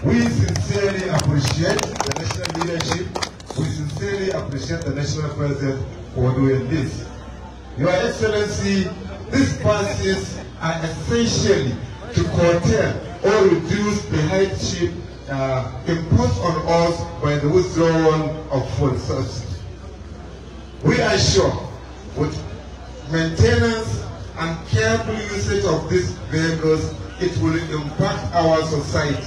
We sincerely appreciate the national leadership. We sincerely appreciate the national president for doing this. Your Excellency, these passes are essentially to curtail or reduce the hardship imposed on us by the withdrawal of fuel subsidy. We are sure with maintenance and careful usage of these vehicles, it will impact our society,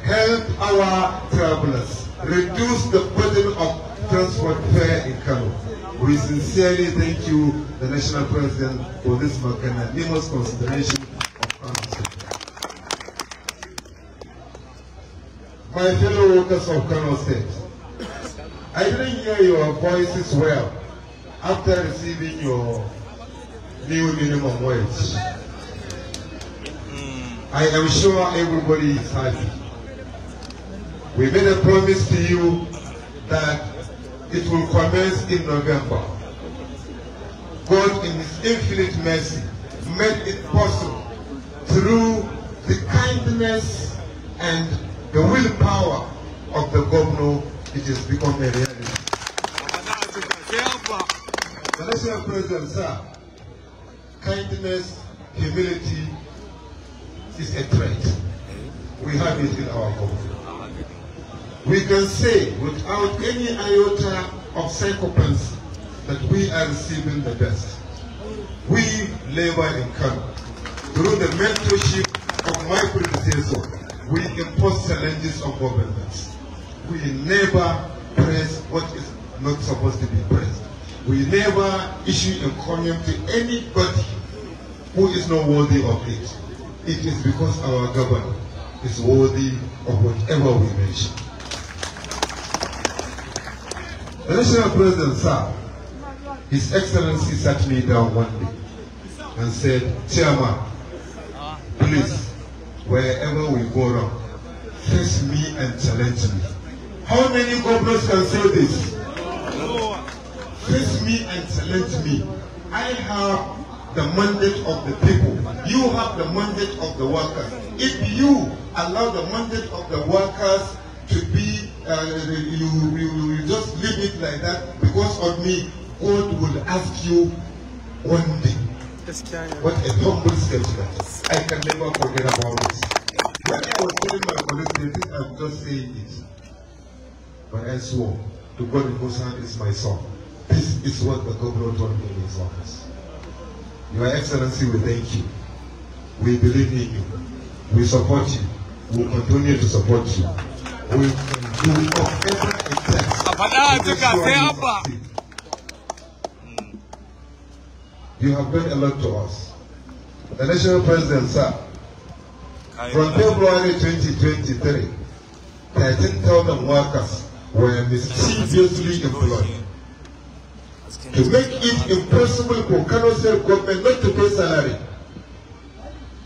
help our travelers, reduce the burden of transport fare in Kano. We sincerely thank you, the National President, for this magnanimous consideration of Kano State. My fellow workers of Kano State, I didn't hear your voices well after receiving your new minimum wage. I am sure everybody is happy. We made a promise to you that it will commence in November. God, in His infinite mercy, made it possible through the kindness and the willpower of the Governor. It has become a reality. The National President, sir, kindness, humility is a trait. We have it in our government. We can say without any iota of psychopathy that we are receiving the best. We labor in Kano. Through the mentorship of my predecessor, we impose challenges of governance. We never press what is not supposed to be pressed. We never issue a comment to anybody who is not worthy of it. It is because our government is worthy of whatever we mention. The National President, sir, His Excellency sat me down one day and said, Chairman, please, wherever we go wrong, face me and challenge me. How many governors can say this? Face me and challenge me. I have the mandate of the people. You have the mandate of the workers. If you allow the mandate of the workers to be, you just leave it like that because of me, God will ask you one day. What a humble statement. I can never forget about this. When I was telling my colleagues, I'm just saying it. But I swore to God in whose hand is my son. This is what the governor told me in his office. Your Excellency, we thank you. We believe in you. We support you. We will continue to support you. We can do whatever it takes. You have done a lot to us. The National President, sir, from February 2023, 13,000 workers were mischievously employed. To make it impossible for Kano State government not to pay salary.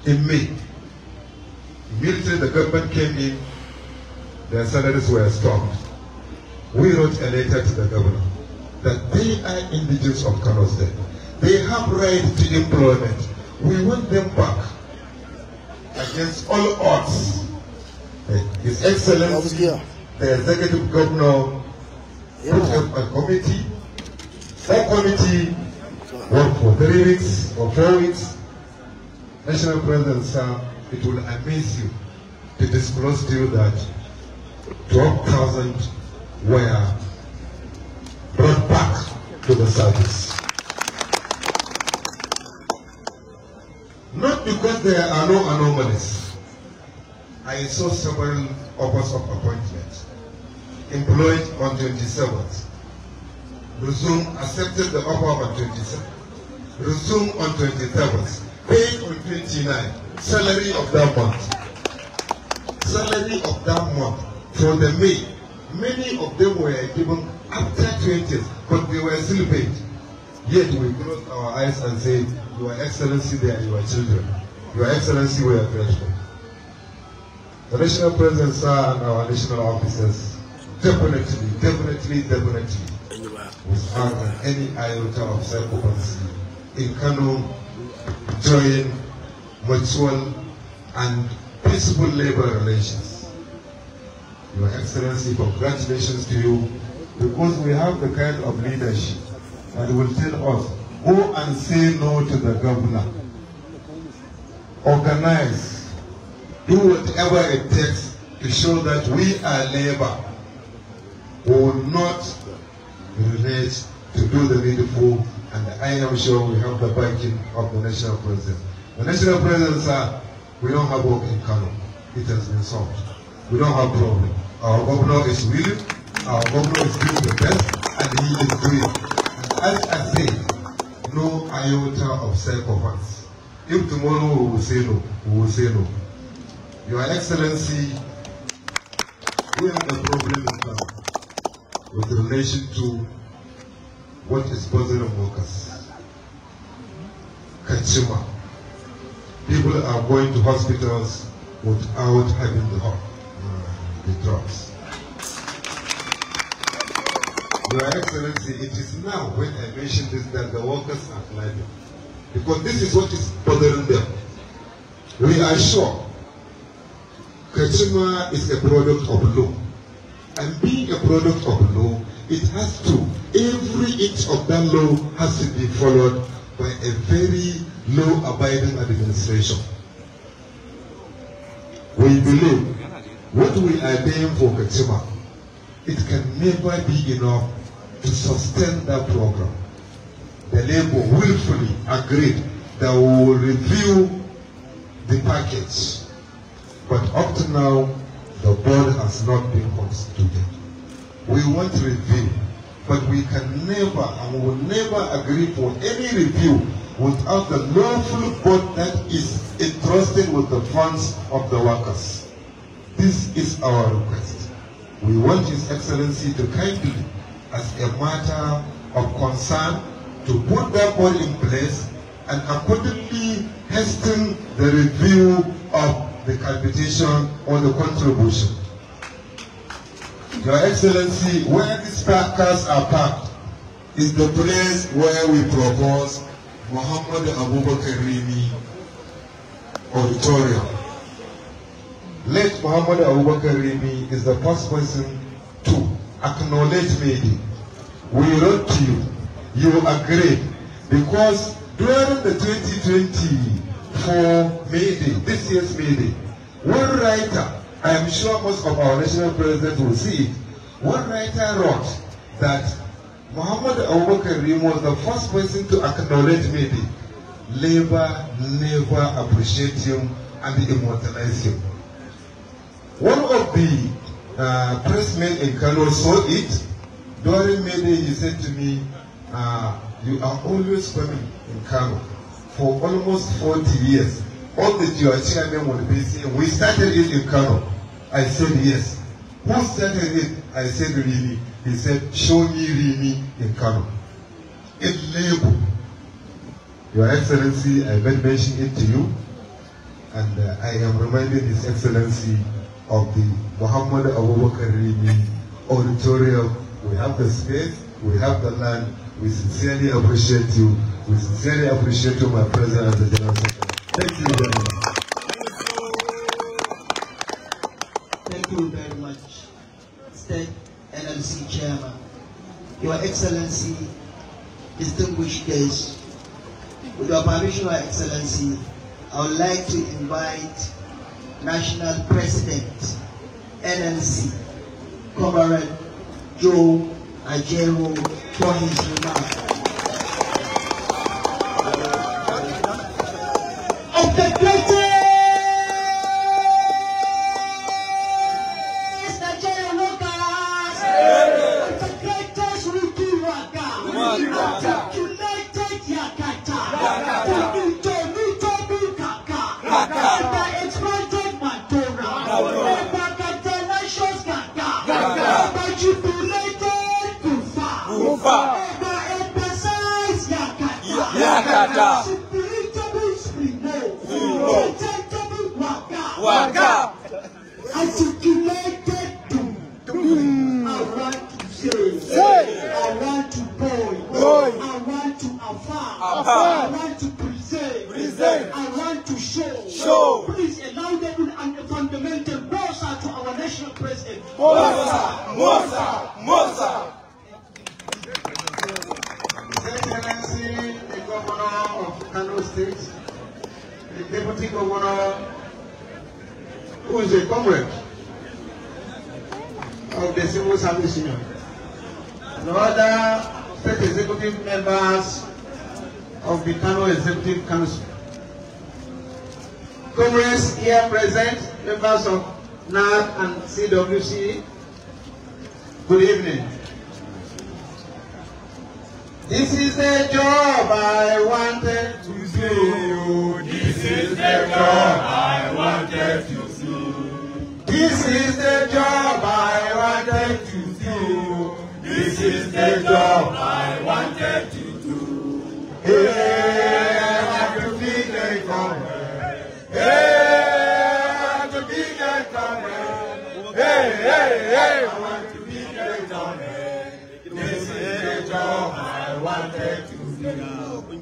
In May, immediately the government came in, their salaries were stopped. We wrote a letter to the governor that they are indigents of Kano State. They have right to employment. We want them back against all odds. His Excellency, the Executive Governor, put up a committee. That committee worked for 3 weeks or 4 weeks. National President, sir, it will amaze you to disclose to you that 12,000 were brought back to the service. Not because there are no anomalies. I saw several offers of appointment. Employed on 27th. Resume accepted the offer on 27th. Resume on 27th. Paid on 29th. Salary of that month. Salary of that month for the May. Many of them were given after 20th, but they were still paid. Yet we closed our eyes and said, Your Excellency, they are your children. Your Excellency, we are grateful. The National President, sir, and our national officers, definitely, without any iota of psychopathy, in Kano, join mutual and peaceful labor relations. Your Excellency, congratulations to you, because we have the kind of leadership that will tell us, go and say no to the governor. Organize, do whatever it takes to show that we are labor. We will not relate to do the needful, and I am sure we have the backing of the National President. The National President, sir, we don't have work in Kano. It has been solved. We don't have problem. Our governor is willing, our governor is doing the best, and he is doing. And as I say, no iota of self-offense. If tomorrow we will say no, we will say no. Your Excellency, we have a problem in Kano with relation to what is bothering workers. Kachima. People are going to hospitals without having the drugs. Your Excellency, it is now when I mention this that the workers are climbing. Because this is what is bothering them. We are sure Kachima is a product of law. And being a product of law, it has to, every inch of that law has to be followed by a very law-abiding administration. We believe what we are doing for Kachima, it can never be enough to sustain that program. The Labour willfully agreed that we will review the package, but up to now, the board has not been constituted. We want review, but we can never and we will never agree for any review without the lawful board that is entrusted with the funds of the workers. This is our request. We want His Excellency to kindly, as a matter of concern, to put that board in place and accordingly hasten the review of the capitation or the contribution. Your Excellency, where these cars are parked is the place where we propose Muhammad Abubakar Rimi Auditorium. Late Muhammad Abubakar Rimi is the first person to acknowledge me. We wrote to you, you agreed, because during the 2024 May Day, this year's May Day, one writer, I am sure most of our national presidents will see it, one writer wrote that Muhammad Abubakar Rimi was the first person to acknowledge May Day. Labour never appreciate him and immortalize him. One of the pressmen in Kano saw it. During May Day, he said to me, you are always coming in Kano for almost 40 years. All that your chairman will be saying, we started it in Kano. I said yes. Who started it? I said Rimi. He said, show me Rimi in Kano. In label. Your Excellency, I will mention it to you, and I am reminding His Excellency of the Muhammad Abubakar Rimi Auditorium. We have the space, we have the land. We sincerely appreciate you. We sincerely appreciate you, my President and the General Secretary. Thank you very much. Thank you very much, State NLC Chairman. Your Excellency, distinguished guests, with your permission, Your Excellency, I would like to invite National President, NLC, Comrade Joe Ajaero for his remarks. Of the greatest Nigerian workers, of the greatest Wiki worker, articulated Yakata, the exploited Mandora, the nation's Kaka, the jubilated Kufa, the emphasized Yakata, spiritable Sprimo, detectable Waka, articulated Doom. I want to say, I want to boy, I want to affirm, I want to present, I want to show. Please allow them and the fundamental boss to our national President. Mosa. His Excellency, the Governor of Kano State, the Deputy Governor, who is a comrade of the Civil Service Union, and other state executive members of the Kano Executive Council, comrades here present, members of NAD and CWC, good evening. This is the job I wanted to do. This is the job I wanted to do. This is the job I wanted to do. This is the job I wanted to do. Hey, I want to be a comrade. Hey, I want to be a comrade. Hey, I want to be a comrade. this is the job I wanted to do.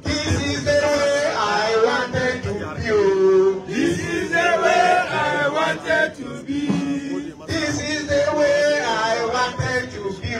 This is the way I wanted to be. This is the way I wanted to be. This is the way I wanted to be.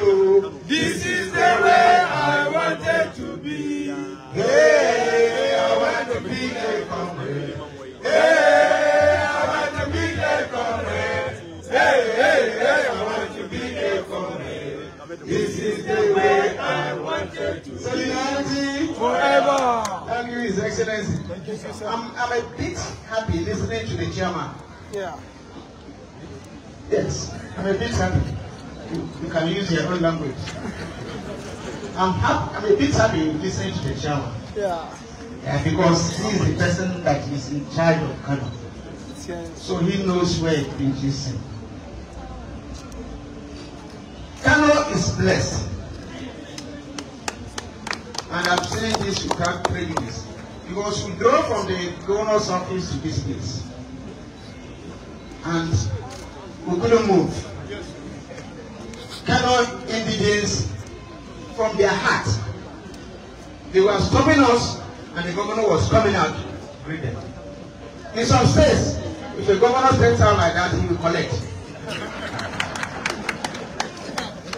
This is the way I wanted to be. Hey, I want to be a comrade. Hey, I want to be a comrade. Hey, I want to be a comrade. This is the way I wanted to be. Solidarity Forever. Thank you, His Excellency. Thank you, sir. I'm a bit happy listening to the chairman. Yeah. Yes, I'm a bit happy. You can use your own language. I'm a bit happy listening to the chairman. Yeah. Because he is the person that is in charge of Kano. So he knows where it pinches him. Kano is blessed. And I'm saying this without prejudice. Because we drove from the governor's office to this place. And we couldn't move. Kano indigents, from their heart, they were stopping us, and the governor was coming out to greet them. In some states, if the governor steps out like that, he will collect.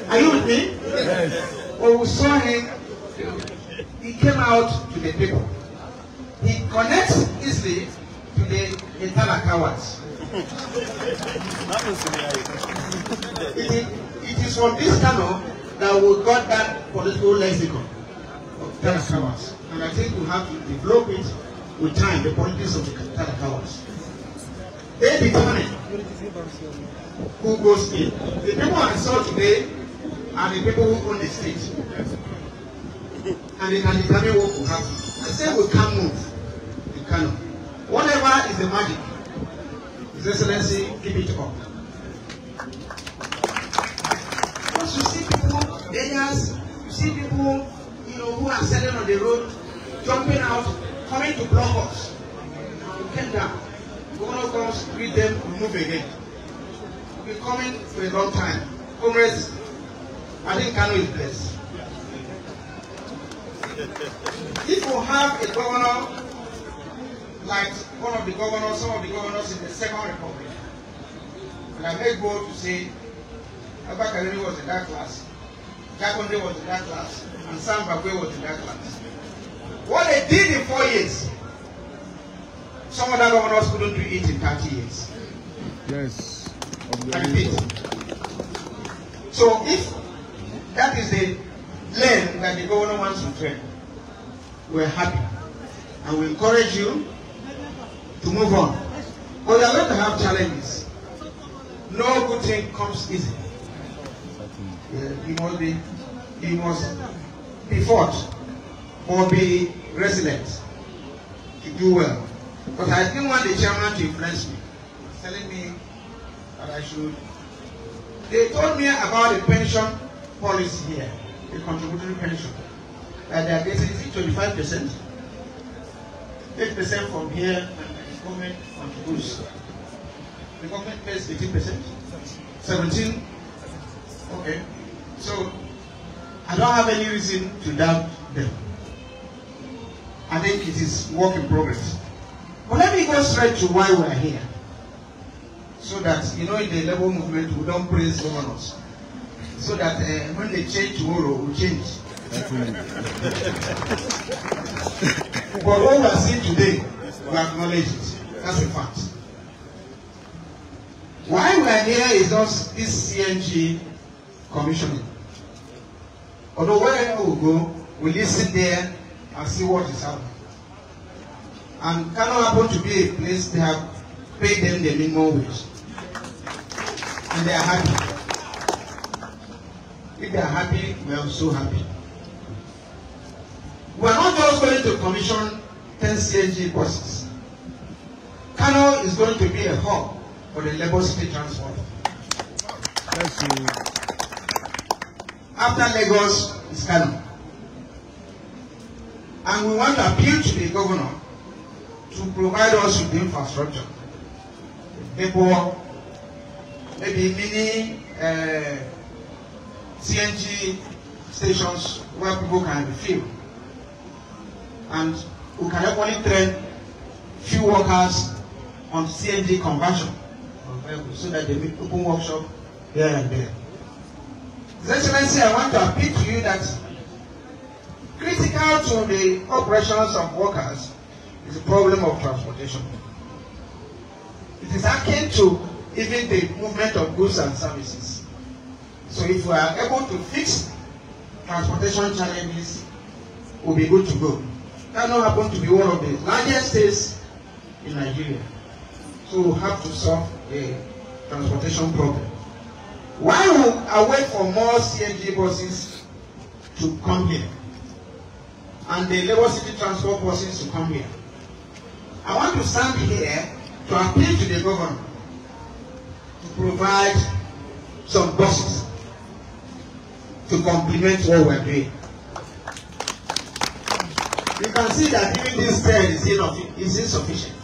Are you with me? Yes. When we saw him, he came out to the people. He connects easily to the internal cowards. It is from this Kano that we got that political lexicon of Talakawas. And I think we have to develop it with time, the politics of the Talakawas. They determine who goes in. The people on the soil today are the people who own the state. And they can determine what will happen. I say we can't move in Kano. Whatever is the magic, His Excellency, keep it up. Once you see people, beggars, you see people, who are selling on the road, jumping out, coming to block us. We came down. Governor comes, greet them, we move again. We've been coming for a long time. Comrades, I think Kano is blessed. If we have a governor like one of the governors, some of the governors in the Second Republic, and I may go to say, Abba was in that class, Jakonde was in that class, and Sam Bagwe was in that class. What they did in 4 years, some other governors couldn't do it in 30 years. Yes. I repeat. So if that is the lane that the governor wants to train, we're happy. And we encourage you to move on. But we are going to have challenges. No good thing comes easy. You must be fought or be resilient to do well. But I didn't want the chairman to influence me. He was telling me that I should. They told me about the pension policy here, the contributory pension. That they are getting 25%, 8% from here, and the government contributes. The government pays 18%, 17%. Okay. So I don't have any reason to doubt them. I think it is work in progress. But let me go straight to why we are here. so that, in the labor movement, we don't praise governors. So that when they change tomorrow, we change. But what we are seeing today, we acknowledge it. That's a fact. Why we are here is just this CNG commissioning. Although wherever we go, we listen there and see what is happening. And Kano happen to be a place they have paid them the minimum wage. And they are happy. If they are happy, we are so happy. We are not just going to commission 10 CNG buses. Kano is going to be a hub for the Lagos City transport. After Lagos is Kano. And we want to appeal to the governor to provide us with the infrastructure. Therefore, maybe mini CNG stations where people can refill. And we can only train few workers on CNG conversion so that they make open workshop here and there. His Excellency, I want to appeal to you that critical to the operations of workers is the problem of transportation. It is akin to even the movement of goods and services. So if we are able to fix transportation challenges, we'll be good to go. Kano happens to be one of the largest states in Nigeria. So we have to solve the transportation problem. While we await for more CNG buses to come here, and the Lagos City transport buses to come here, I want to stand here to appeal to the government to provide some buses to complement what we're doing. You can see that even this term is insufficient.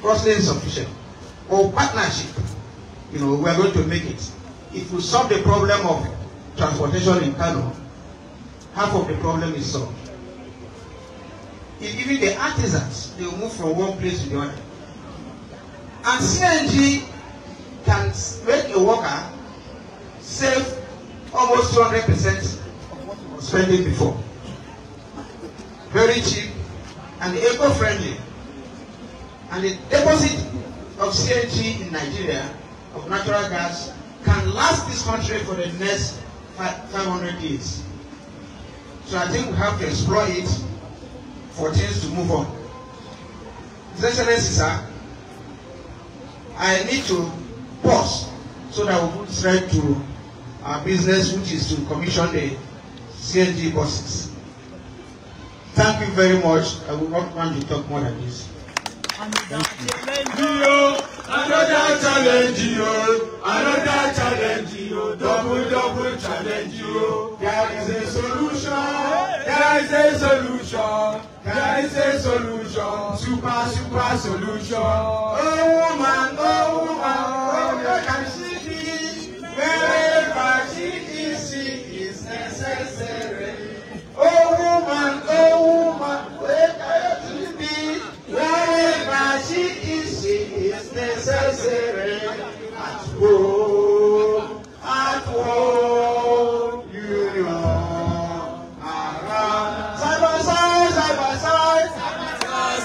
Firstly, insufficient. Or partnership, we are going to make it. If we solve the problem of transportation in Kano, half of the problem is solved. Even the artisans, they will move from one place to the other. And CNG can make a worker save almost 200% of spending before. Very cheap and eco-friendly. And the deposit of CNG in Nigeria, of natural gas, can last this country for the next 500 years. So I think we have to explore it for things to move on. His Excellency, sir, I need to pause so that we put straight to our business, which is to commission the CNG buses. Thank you very much. I will not want to talk more than this. Another challenge, double challenge. There is a solution. There is a solution. There is a solution. Super solution. Oh woman, where can she be? Wherever she is necessary. Oh woman, where can she be? Wherever she is necessary. At home, union, around. Side by side, side by side,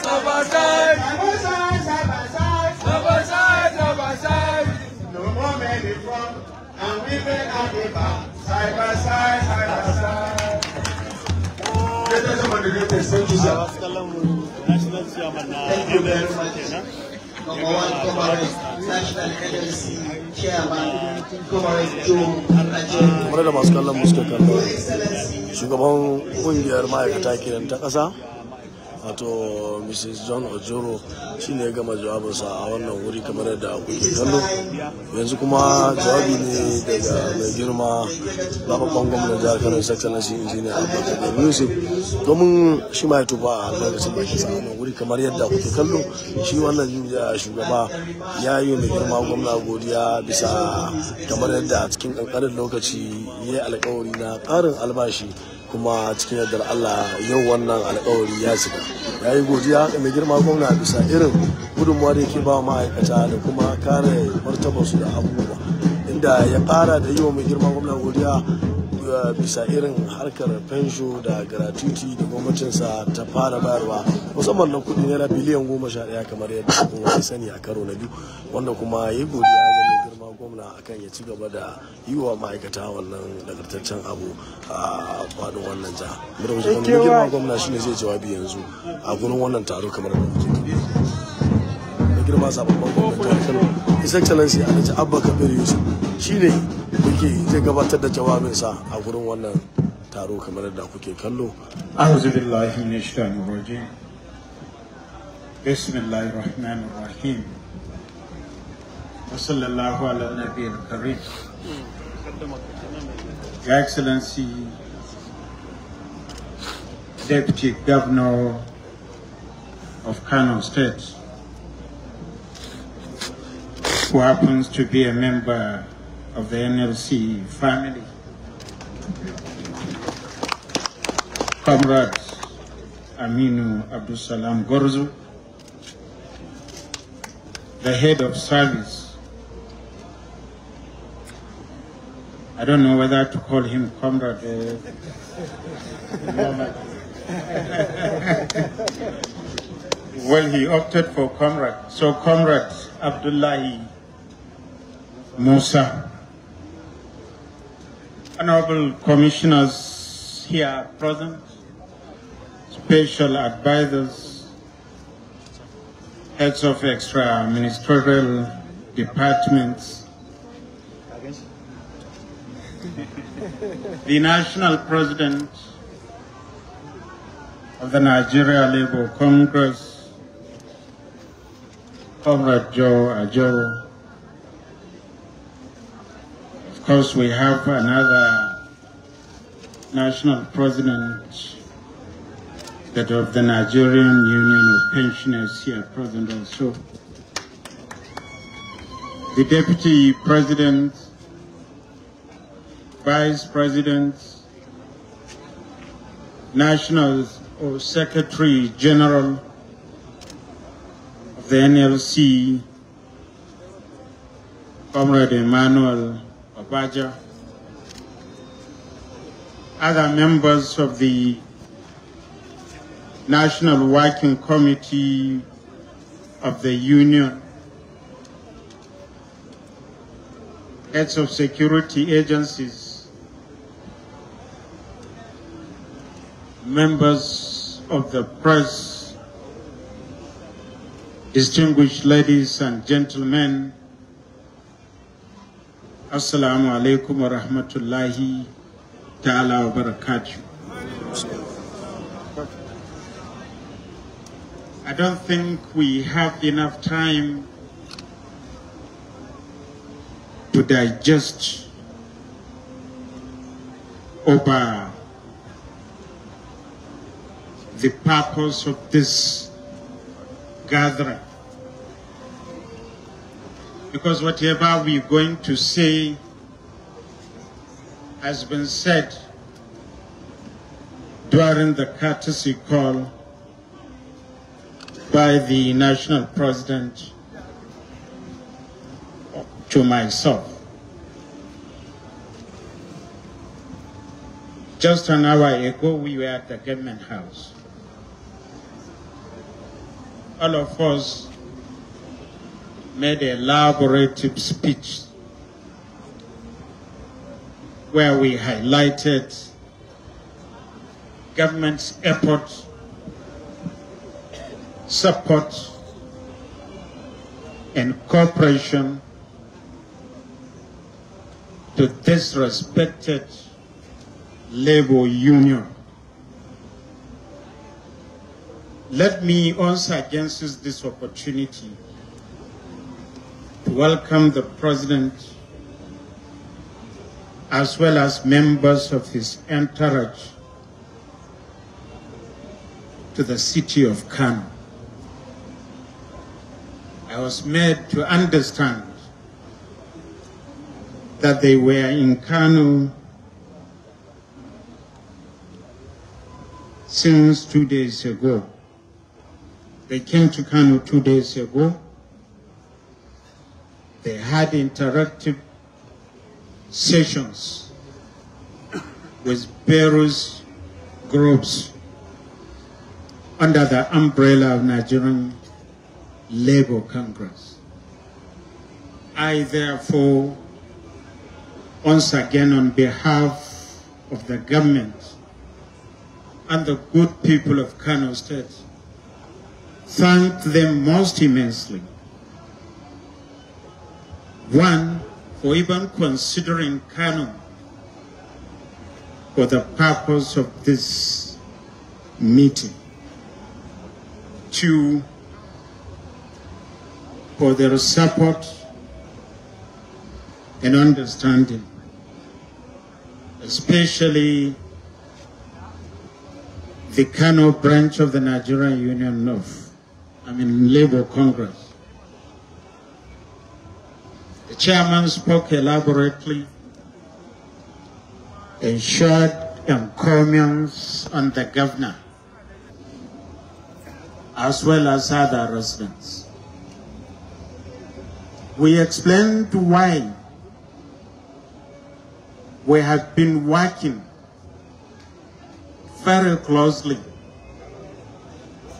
side by side, side by side, side by side, side by side, side by side. No more men in front and women at the back. Side by side, side by side. Thank you, sir. Thank you very much. Number one, Comrade, National NLC Chairman, Comrade Joe, Kamar da masu kallon mu suka kallo shugaban kungiyar ma'aikata kenan ta ƙasa wato Mrs. John Ojoro shine ya gama jawabinsa a wannan wuri kamar yadda kuke kallo. Yanzu kuma jawabi ne daga mai girma babban gwamnan jihar Kano His Excellency Engineer Abba Yusuf domin shi ma ya tuba a lokacin bakin sa a wannan wuri kamar yadda kuke kallo. Shi wannan shugaba ya yi mai girma gwamna godiya bisa kamar yadda a cikin ƙanƙanin lokaci ya yi alƙawari na ƙarin albashi kuma cikin yardar Allah yau wannan alƙawari ya cika. Ya yi godiya ga mai girma gwamna bisa irin gudunmuwa da yake ba ma'aikata da kuma kare martabarsu da abubuwa, inda ya ƙara da yi wa mai girma gwamna godiya bisa irin harkar fensho da gratuity da gwamnatinsa ta fara bayarwa, musamman na kudi naira biliyan 11 kamar yadda kuma ya sani a karo na biyu, wanda kuma ya yi godiya ga mai girma gwamna akan ya ci gaba da yi wa ma'aikata wannan nagartaccen abu a faɗin wannan jiha. Mai girma gwamna shine zai jawabi yanzu a gurin wannan taro kamar da muke mai girma sababban gwamnan Kano, His Excellency Alhaji Abba Kabir Yusuf shine zai gabatar da jawabinsa a gurin wannan taro kamar da kuke kallo. A'udhu billahi minash shaitanir rajim. Bismillahir rahmanir rahim. Wa sallallahu ala nabiyil karim. Your Excellency, Deputy Governor of Kano State, who happens to be a member of the NLC family, Comrade Aminu Abdussalam Gwarzo, the head of service. I don't know whether to call him Comrade. Well, he opted for Comrade. So Comrade Abdullahi Musa, honorable commissioners here present, special advisors, heads of extra ministerial departments, the national president of the Nigeria Labour Congress, Comrade Ajaero. Of course, we have another national president that of the Nigerian Union of Pensioners here present also. The Deputy President, Vice Presidents, National or Secretary General of the NLC, Comrade Emmanuel Abba, other members of the National Working Committee of the Union, heads of security agencies, members of the press, distinguished ladies and gentlemen, Assalamu alaikum wa rahmatullahi ta'ala wa barakatuh. I don't think we have enough time to digest over the purpose of this gathering. Because whatever we're going to say has been said during the courtesy call by the national president to myself. Just an hour ago, we were at the government house. All of us made a elaborate speech where we highlighted government's effort, support, and cooperation to this respected labor union. Let me once again use this opportunity to welcome the President as well as members of his entourage to the city of Kano. I was made to understand that they were in Kano since 2 days ago. They came to Kano 2 days ago. They had interactive sessions with various groups under the umbrella of Nigerian Labour Congress. I therefore, once again on behalf of the government and the good people of Kano State, thank them most immensely. One, for even considering Kano for the purpose of this meeting. Two, for their support and understanding, especially the Kano branch of the Nigerian Union Labour Congress. The chairman spoke elaborately and showed encomiums on the governor as well as other residents. We explained why we have been working very closely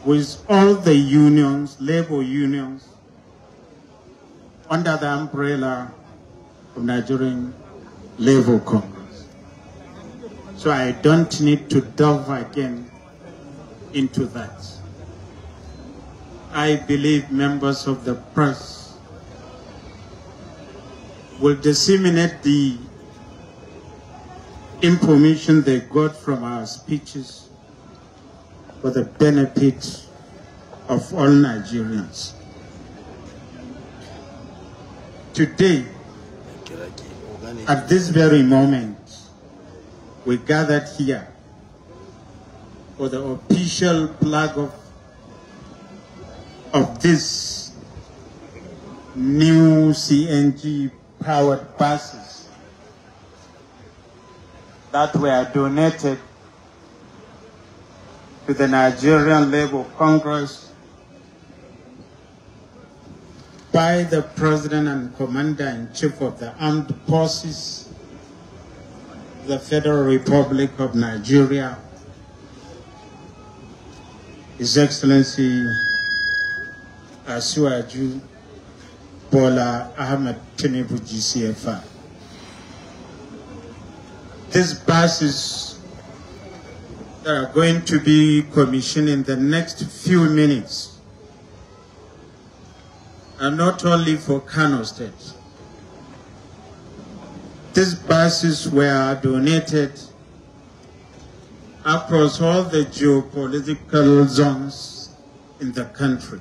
with all the unions, labor unions, under the umbrella of Nigerian Labour Congress. So I don't need to delve again into that. I believe members of the press will disseminate the information they got from our speeches for the benefit of all Nigerians. Today, at this very moment, we gathered here for the official flag of this new CNG-powered buses that were donated to the Nigerian Labour Congress by the President and Commander-in-Chief of the Armed Forces, the Federal Republic of Nigeria, His Excellency Asiwaju Bola Ahmed Tinubu GCFR. These buses that are going to be commissioned in the next few minutes are not only for Kano State. These buses were donated across all the geopolitical zones in the country.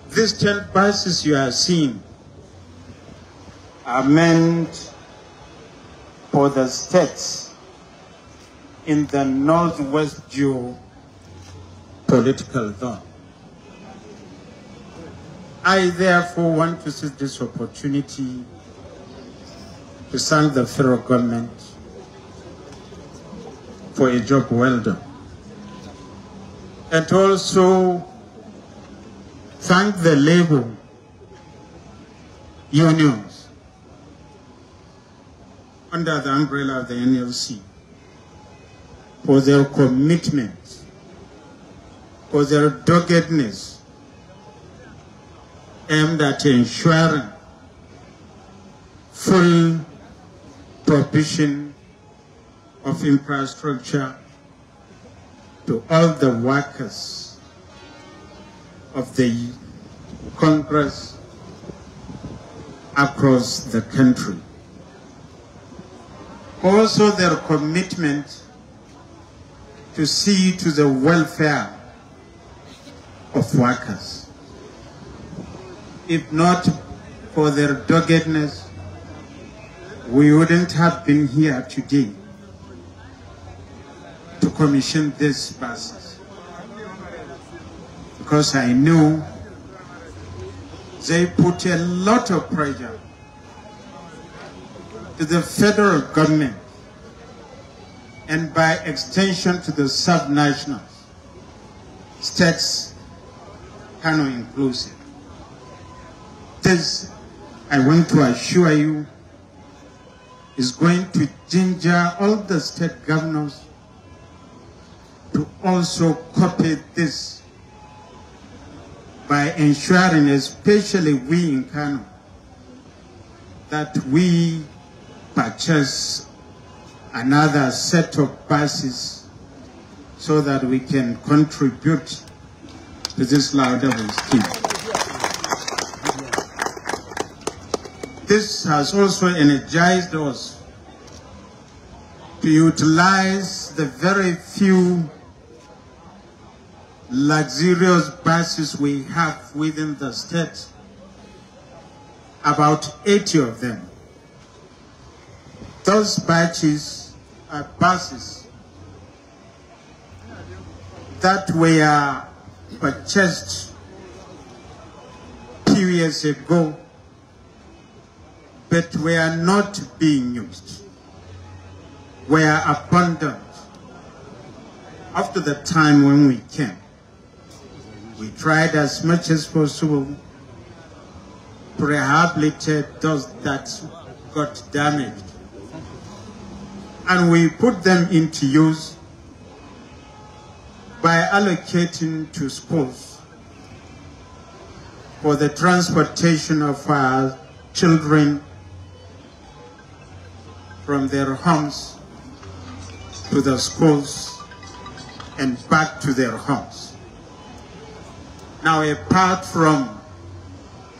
These 10 buses you are seeing are meant for the states in the northwest geopolitical zone. I therefore want to seize this opportunity to thank the federal government for a job well done, and also thank the labor unions under the umbrella of the NLC for their commitment, for their doggedness aimed at ensuring full provision of infrastructure to all the workers of the Congress across the country. Also their commitment to see to the welfare of workers. If not for their doggedness, we wouldn't have been here today to commission these buses, because I know they put a lot of pressure to the federal government and by extension to the sub-national states, Kano inclusive. This, I want to assure you, is going to ginger all the state governors to also copy this by ensuring, especially we in Kano, that we purchase another set of buses so that we can contribute to this laudable scheme. This has also energized us to utilize the very few luxurious buses we have within the state, about 80 of them. Those buses are buses that were purchased few years ago, but were not being used, were abandoned. After the time when we came, we tried as much as possible to rehabilitate those that got damaged. And we put them into use by allocating to schools for the transportation of our children from their homes to the schools and back to their homes. Now, apart from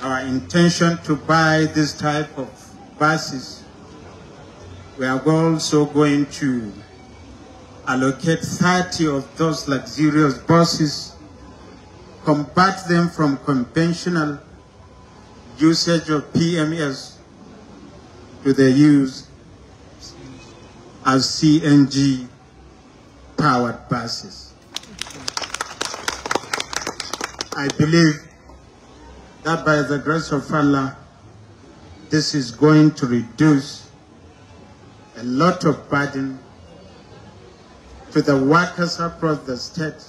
our intention to buy this type of buses, we are also going to allocate 30 of those luxurious buses, convert them from conventional usage of PMS to the use as CNG powered buses. I believe that by the grace of Allah, this is going to reduce a lot of burden to the workers across the state,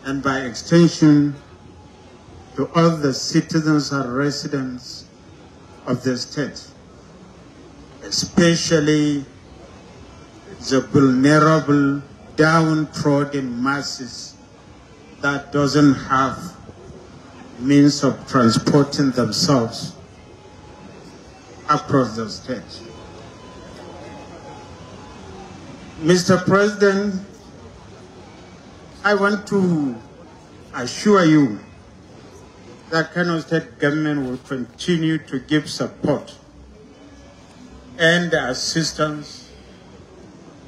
and by extension to all the citizens and residents of the state, especially the vulnerable, downtrodden masses that doesn't have means of transporting themselves across the state. Mr. President, I want to assure you that Kano State Government will continue to give support and assistance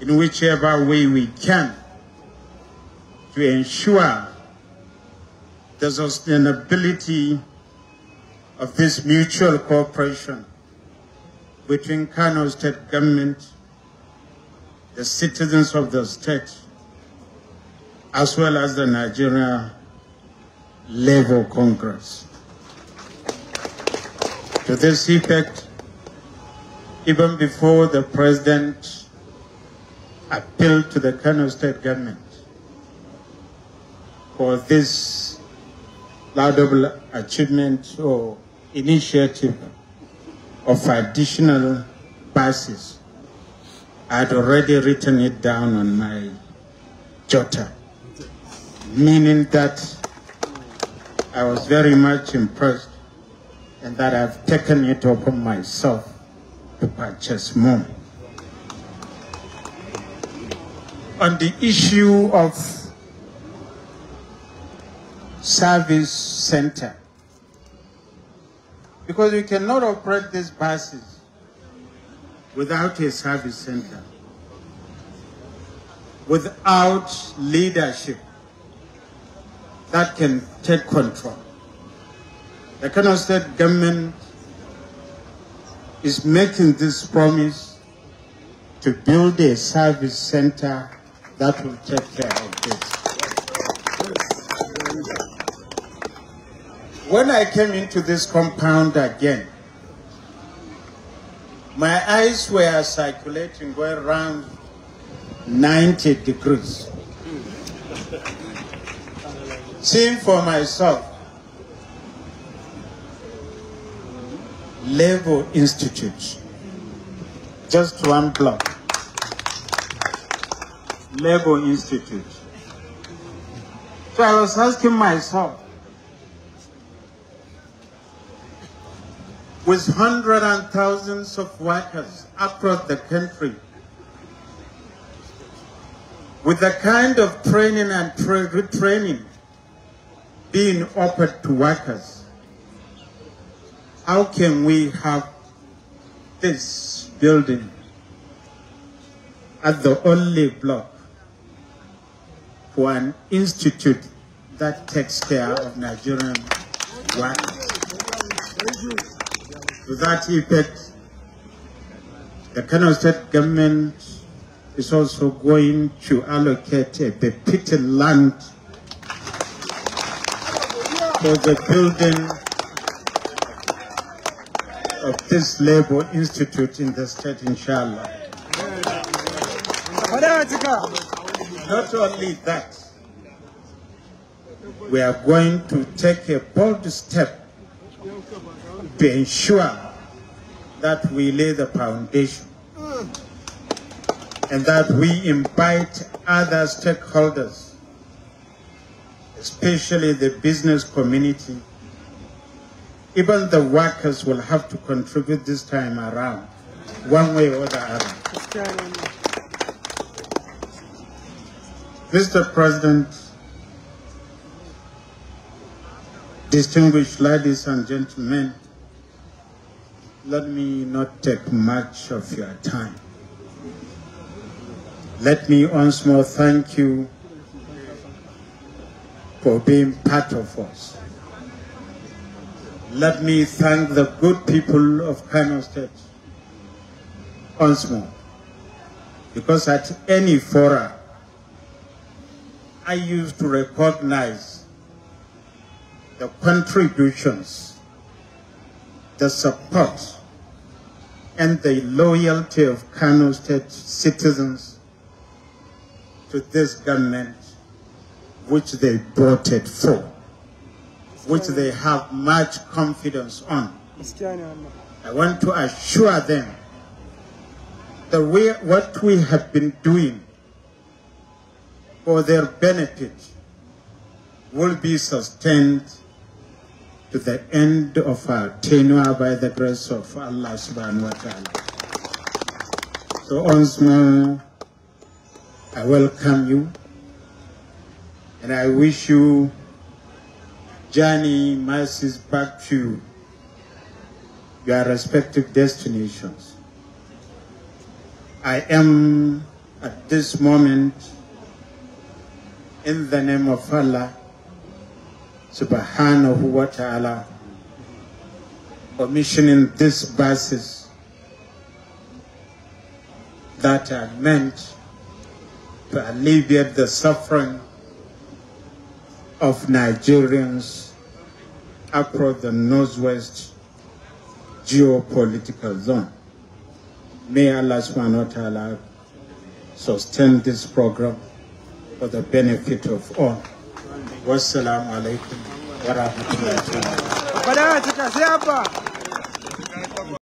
in whichever way we can to ensure the sustainability of this mutual cooperation between Kano State Government, the citizens of the state, as well as the Nigeria Labour Congress. To this effect, even before the President appealed to the Kano State Government for this laudable achievement or initiative of additional buses, I had already written it down on my jotter, meaning that I was very much impressed and that I've taken it upon myself to purchase more. On the issue of service center, because we cannot operate these buses without a service center, without leadership that can take control. The Kano State Government is making this promise to build a service center that will take care of this. When I came into this compound again, my eyes were circulating, going around 90 degrees. Seeing for myself, Labour Institute, just one block, Labour Institute. So I was asking myself, with hundreds and thousands of workers across the country, with the kind of training and retraining being offered to workers, how can we have this building as the only block for an institute that takes care of Nigerian workers? To that effect, the Kano State government is also going to allocate a bit of land for the building of this Labour Institute in the state, inshallah. Not only that, we are going to take a bold step to ensure that we lay the foundation and that we invite other stakeholders, especially the business community. Even the workers will have to contribute this time around, one way or the other. Mr. President, distinguished ladies and gentlemen, let me not take much of your time. Let me once more thank you for being part of us. Let me thank the good people of Kano State once more, because at any fora, I used to recognize the contributions, the support, and the loyalty of Kano State citizens to this government, which they voted for, which they have much confidence on. I want to assure them that what we have been doing for their benefit will be sustained to the end of our tenure by the grace of Allah subhanahu wa ta'ala. So once more, I welcome you and I wish you journey mercies back to your respective destinations. I am at this moment, in the name of Allah subhanahu wa ta'ala, commissioning these buses that are meant to alleviate the suffering of Nigerians across the northwest geopolitical zone. May Allah subhanahu wa ta'ala sustain this program for the benefit of all. Wassalamu alaikum wa rahmatullahi wa barakatuh.